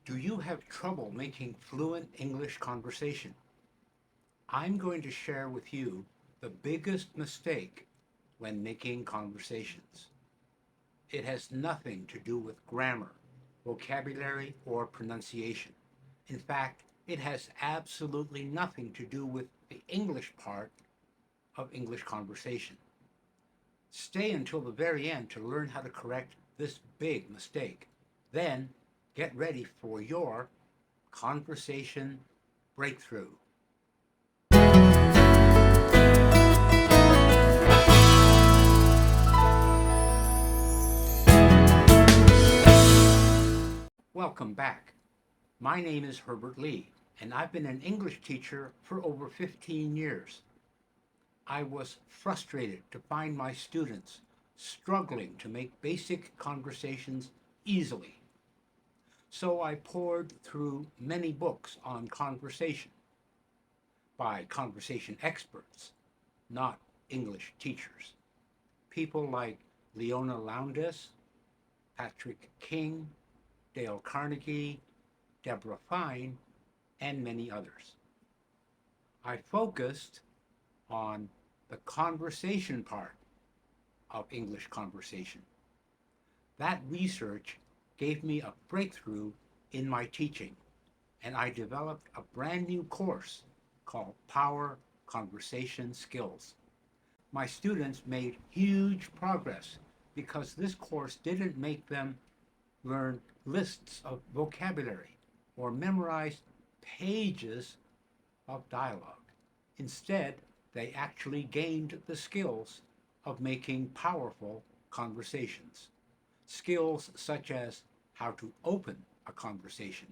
Do you have trouble making fluent English conversation? I'm going to share with you the biggest mistake when making conversations. It has nothing to do with grammar, vocabulary, or pronunciation. In fact, it has absolutely nothing to do with the English part of English conversation. Stay until the very end to learn how to correct this big mistake. Then get ready for your conversation breakthrough. Welcome back. My name is Herbert Lee, and I've been an English teacher for over 15 years. I was frustrated to find my students struggling to make basic conversations easily. So I poured through many books on conversation by conversation experts, not English teachers. People like Leona Lowndes, Patrick King, Dale Carnegie, Deborah Fine, and many others. I focused on the conversation part of English conversation. That research gave me a breakthrough in my teaching, and I developed a brand new course called Power Conversation Skills. My students made huge progress because this course didn't make them learn lists of vocabulary or memorize pages of dialogue. Instead, they actually gained the skills of making powerful conversations. Skills such as how to open a conversation,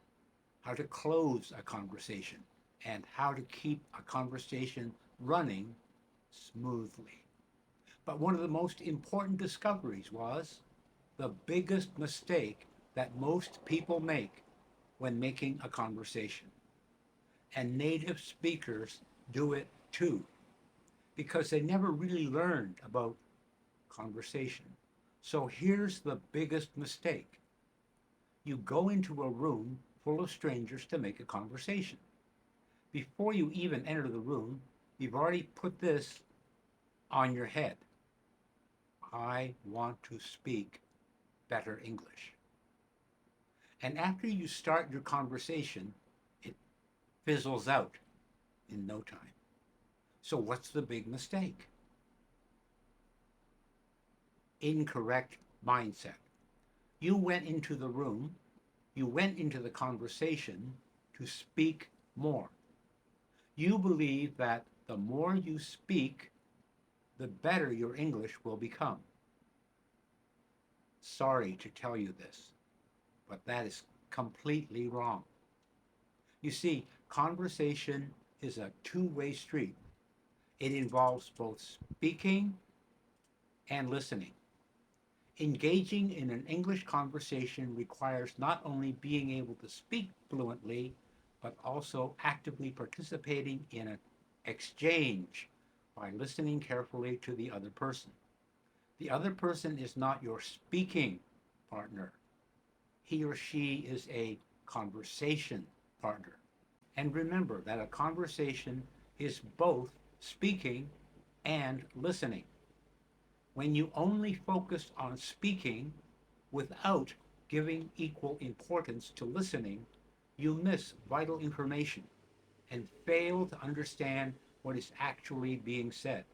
how to close a conversation, and how to keep a conversation running smoothly. But one of the most important discoveries was the biggest mistake that most people make when making a conversation. And native speakers do it too, because they never really learned about conversation. So here's the biggest mistake. You go into a room full of strangers to make a conversation. Before you even enter the room, you've already put this on your head. I want to speak better English. And after you start your conversation, it fizzles out in no time. So what's the big mistake? Incorrect mindset. You went into the room, you went into the conversation to speak more. You believe that the more you speak, the better your English will become. Sorry to tell you this, but that is completely wrong. You see, conversation is a two-way street. It involves both speaking and listening. Engaging in an English conversation requires not only being able to speak fluently, but also actively participating in an exchange by listening carefully to the other person. The other person is not your speaking partner. He or she is a conversation partner. And remember that a conversation is both speaking and listening. When you only focus on speaking without giving equal importance to listening, you miss vital information and fail to understand what is actually being said.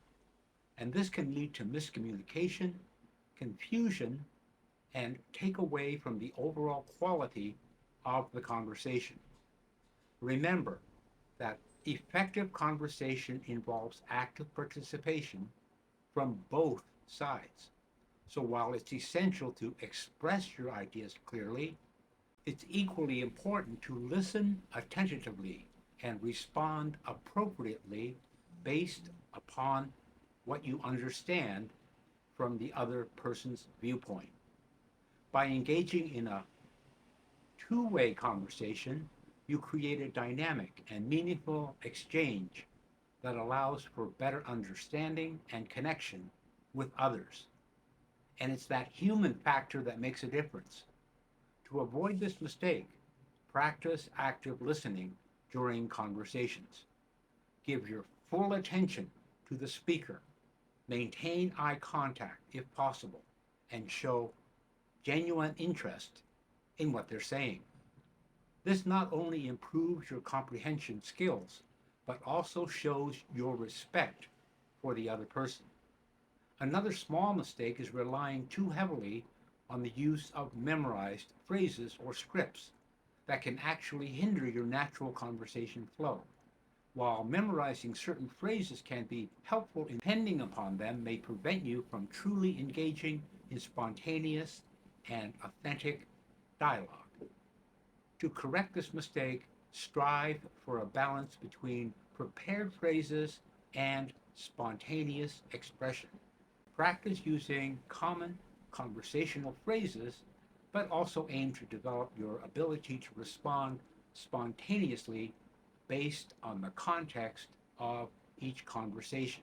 And this can lead to miscommunication, confusion, and take away from the overall quality of the conversation. Remember that effective conversation involves active participation from both sides. So while it's essential to express your ideas clearly, it's equally important to listen attentively and respond appropriately based upon what you understand from the other person's viewpoint. By engaging in a two-way conversation, you create a dynamic and meaningful exchange that allows for better understanding and connection with others. And it's that human factor that makes a difference. To avoid this mistake, Practice active listening during conversations. Give your full attention to the speaker. Maintain eye contact if possible and show genuine interest in what they're saying. This not only improves your comprehension skills, but also shows your respect for the other person. Another small mistake is relying too heavily on the use of memorized phrases or scripts that can actually hinder your natural conversation flow. While memorizing certain phrases can be helpful, depending upon them may prevent you from truly engaging in spontaneous and authentic dialogue. To correct this mistake, strive for a balance between prepared phrases and spontaneous expression. Practice using common conversational phrases, but also aim to develop your ability to respond spontaneously based on the context of each conversation.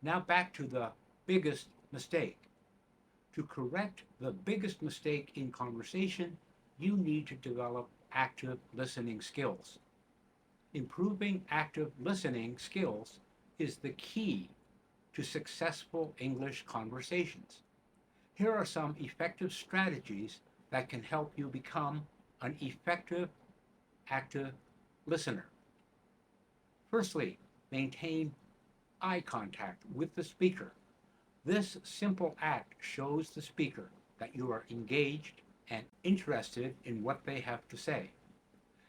Now back to the biggest mistake. To correct the biggest mistake in conversation, you need to develop active listening skills. Improving active listening skills is the key to successful English conversations. Here are some effective strategies that can help you become an effective active listener. Firstly, maintain eye contact with the speaker. This simple act shows the speaker that you are engaged and interested in what they have to say.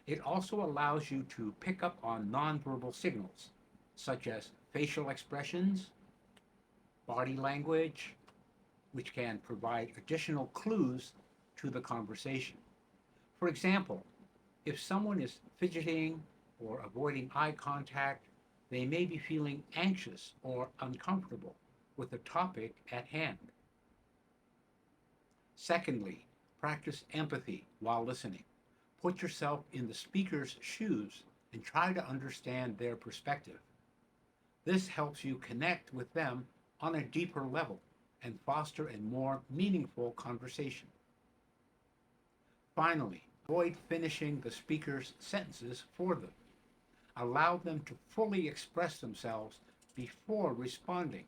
It also allows you to pick up on nonverbal signals, such as facial expressions, body language, which can provide additional clues to the conversation. For example, if someone is fidgeting or avoiding eye contact, they may be feeling anxious or uncomfortable with the topic at hand. Secondly, practice empathy while listening. Put yourself in the speaker's shoes and try to understand their perspective. This helps you connect with them on a deeper level and foster a more meaningful conversation. Finally, avoid finishing the speaker's sentences for them. Allow them to fully express themselves before responding.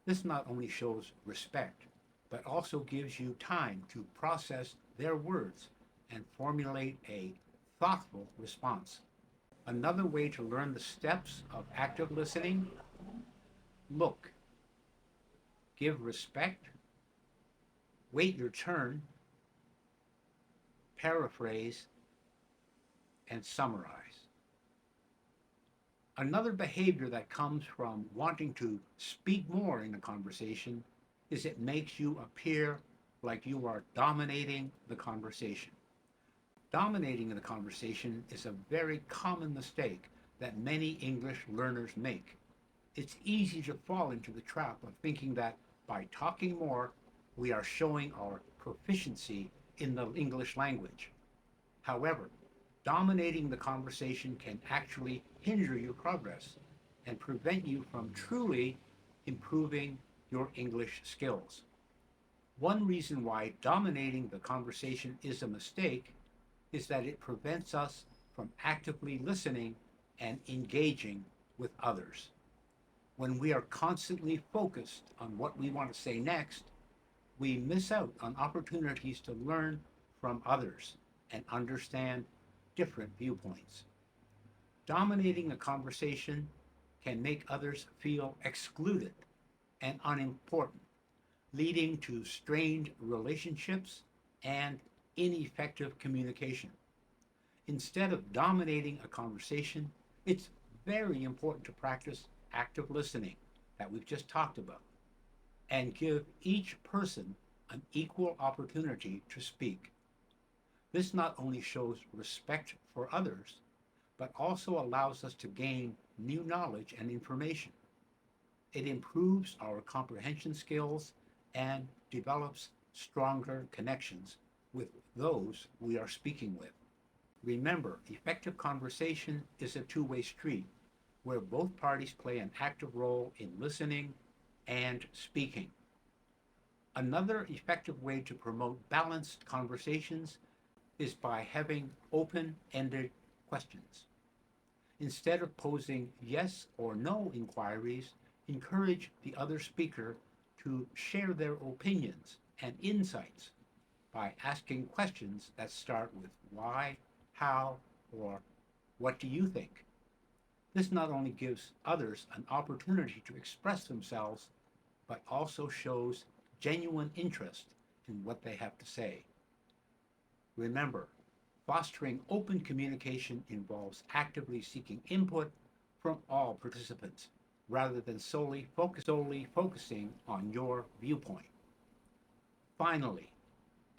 This not only shows respect, but also gives you time to process their words and formulate a thoughtful response. Another way to learn the steps of active listening: look, give respect, wait your turn, paraphrase, and summarize. Another behavior that comes from wanting to speak more in a conversation is it makes you appear like you are dominating the conversation. Dominating the conversation is a very common mistake that many English learners make. It's easy to fall into the trap of thinking that by talking more, we are showing our proficiency in the English language. However, dominating the conversation can actually hinder your progress and prevent you from truly improving your English skills. One reason why dominating the conversation is a mistake is that it prevents us from actively listening and engaging with others. When we are constantly focused on what we want to say next, we miss out on opportunities to learn from others and understand different viewpoints. Dominating a conversation can make others feel excluded and unimportant, leading to strained relationships and ineffective communication. Instead of dominating a conversation, it's very important to practice active listening that we've just talked about and give each person an equal opportunity to speak. This not only shows respect for others, but also allows us to gain new knowledge and information. It improves our comprehension skills and develops stronger connections with those we are speaking with. Remember, effective conversation is a two-way street where both parties play an active role in listening and speaking. Another effective way to promote balanced conversations is by having open-ended questions. Instead of posing yes or no inquiries, encourage the other speaker to share their opinions and insights by asking questions that start with why, how, or what do you think? This not only gives others an opportunity to express themselves, but also shows genuine interest in what they have to say. Remember, fostering open communication involves actively seeking input from all participants rather than solely focusing on your viewpoint. Finally,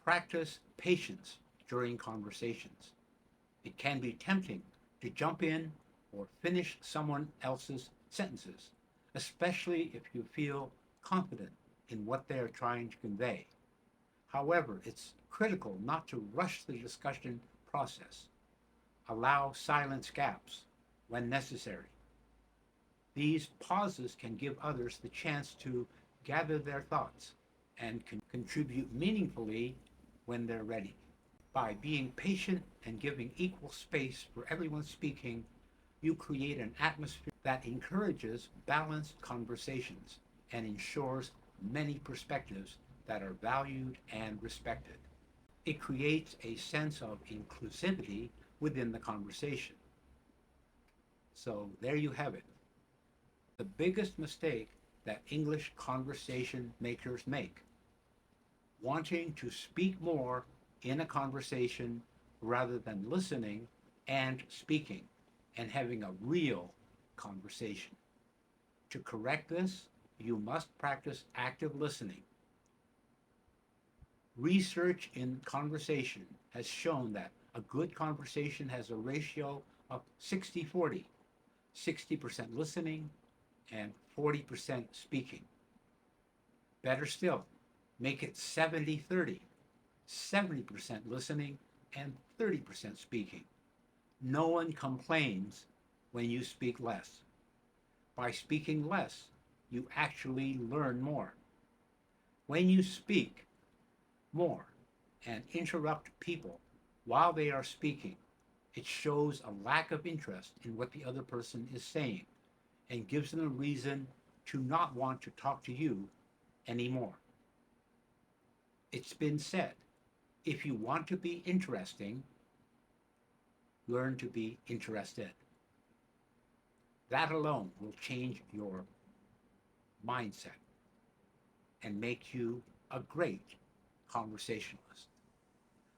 practice patience during conversations. It can be tempting to jump in or finish someone else's sentences, especially if you feel confident in what they are trying to convey. However, it's critical not to rush the discussion process. Allow silence gaps when necessary. These pauses can give others the chance to gather their thoughts and contribute meaningfully when they're ready. By being patient and giving equal space for everyone speaking, you create an atmosphere that encourages balanced conversations and ensures many perspectives that are valued and respected. It creates a sense of inclusivity within the conversation. So there you have it. The biggest mistake that English conversation makers make: wanting to speak more in a conversation rather than listening and speaking and having a real conversation. To correct this, you must practice active listening. Research in conversation has shown that a good conversation has a ratio of 60-40, 60% listening and 40% speaking. Better still, make it 70-30, 70% listening and 30% speaking. No one complains when you speak less. By speaking less, you actually learn more. When you speak more and interrupt people while they are speaking, it shows a lack of interest in what the other person is saying and gives them a reason to not want to talk to you anymore. It's been said, if you want to be interesting, learn to be interested. That alone will change your mindset and make you a great conversationalist.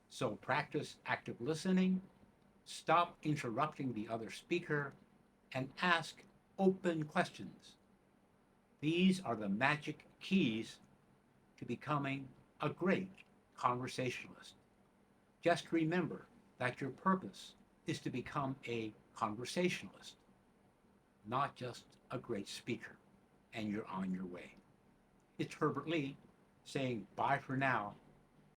So practice active listening, stop interrupting the other speaker, and ask open questions. These are the magic keys to becoming a great conversationalist. Just remember that your purpose is to become a conversationalist, not just a great speaker, and you're on your way. It's Herbert Lee saying bye for now